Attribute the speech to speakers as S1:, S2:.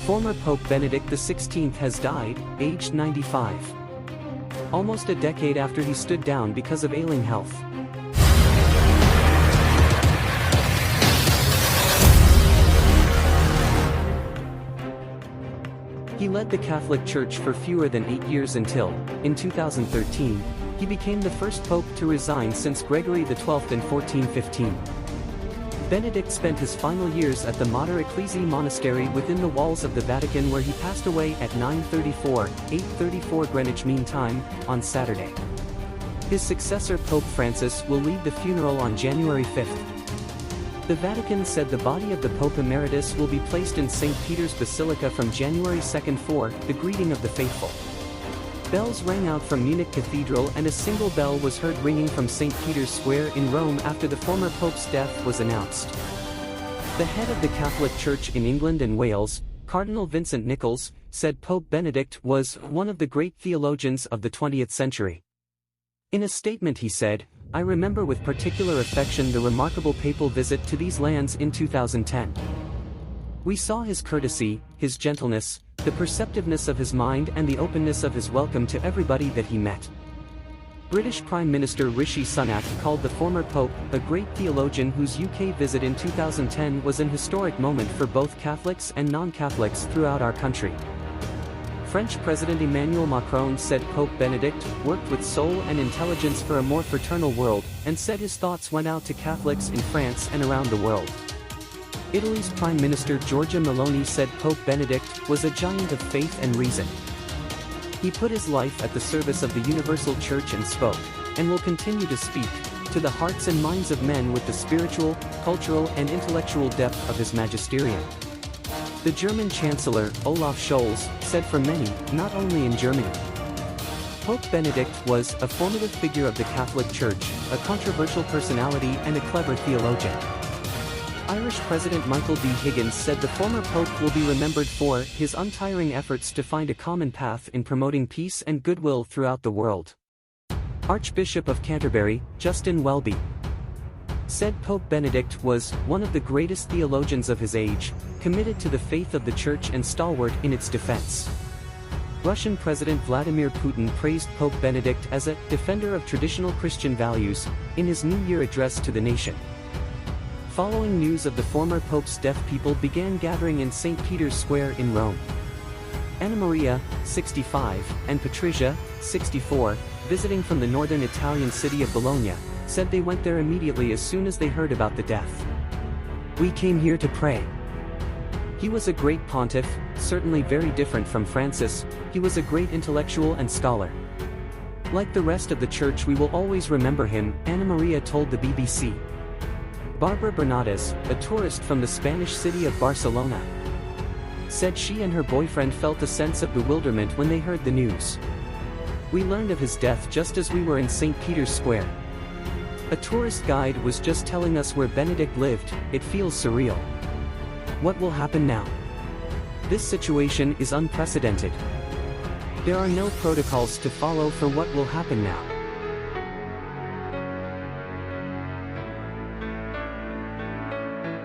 S1: Former Pope Benedict XVI has died, aged 95. Almost a decade after he stood down because of ailing health. He led the Catholic Church for fewer than 8 years until, in 2013, he became the first pope to resign since Gregory XII in 1415. Benedict spent his final years at the Mater Ecclesiae monastery within the walls of the Vatican, where he passed away at 8:34 Greenwich Mean Time, on Saturday. His successor Pope Francis will lead the funeral on January 5th. The Vatican said the body of the Pope Emeritus will be placed in St. Peter's Basilica from January 2nd for the greeting of the faithful. Bells rang out from Munich Cathedral, and a single bell was heard ringing from St. Peter's Square in Rome after the former Pope's death was announced. The head of the Catholic Church in England and Wales, Cardinal Vincent Nichols, said Pope Benedict was one of the great theologians of the 20th century. In a statement he said, "I remember with particular affection the remarkable papal visit to these lands in 2010. We saw his courtesy, his gentleness, the perceptiveness of his mind, and the openness of his welcome to everybody that he met." British Prime Minister Rishi Sunak called the former Pope a great theologian whose UK visit in 2010 was an historic moment for both Catholics and non-Catholics throughout our country. French President Emmanuel Macron said Pope Benedict worked with soul and intelligence for a more fraternal world, and said his thoughts went out to Catholics in France and around the world. Italy's Prime Minister Giorgia Meloni said Pope Benedict was a giant of faith and reason. He put his life at the service of the universal church and spoke, and will continue to speak, to the hearts and minds of men with the spiritual, cultural and intellectual depth of his magisterium. The German Chancellor, Olaf Scholz, said for many, not only in Germany. Pope Benedict was a formative figure of the Catholic Church, a controversial personality and a clever theologian. Irish President Michael D. Higgins said the former pope will be remembered for his untiring efforts to find a common path in promoting peace and goodwill throughout the world. Archbishop of Canterbury, Justin Welby, said Pope Benedict was one of the greatest theologians of his age, committed to the faith of the Church and stalwart in its defense. Russian President Vladimir Putin praised Pope Benedict as a defender of traditional Christian values in his New Year address to the nation. Following news of the former Pope's death, people began gathering in St. Peter's Square in Rome. Anna Maria, 65, and Patricia, 64, visiting from the northern Italian city of Bologna, said they went there immediately as soon as they heard about the death. "We came here to pray. He was a great pontiff, certainly very different from Francis. He was a great intellectual and scholar. Like the rest of the Church, we will always remember him," Anna Maria told the BBC. Barbara Bernades, a tourist from the Spanish city of Barcelona, said she and her boyfriend felt a sense of bewilderment when they heard the news. "We learned of his death just as we were in St. Peter's Square. A tourist guide was just telling us where Benedict lived. It feels surreal. What will happen now? This situation is unprecedented. There are no protocols to follow for what will happen now."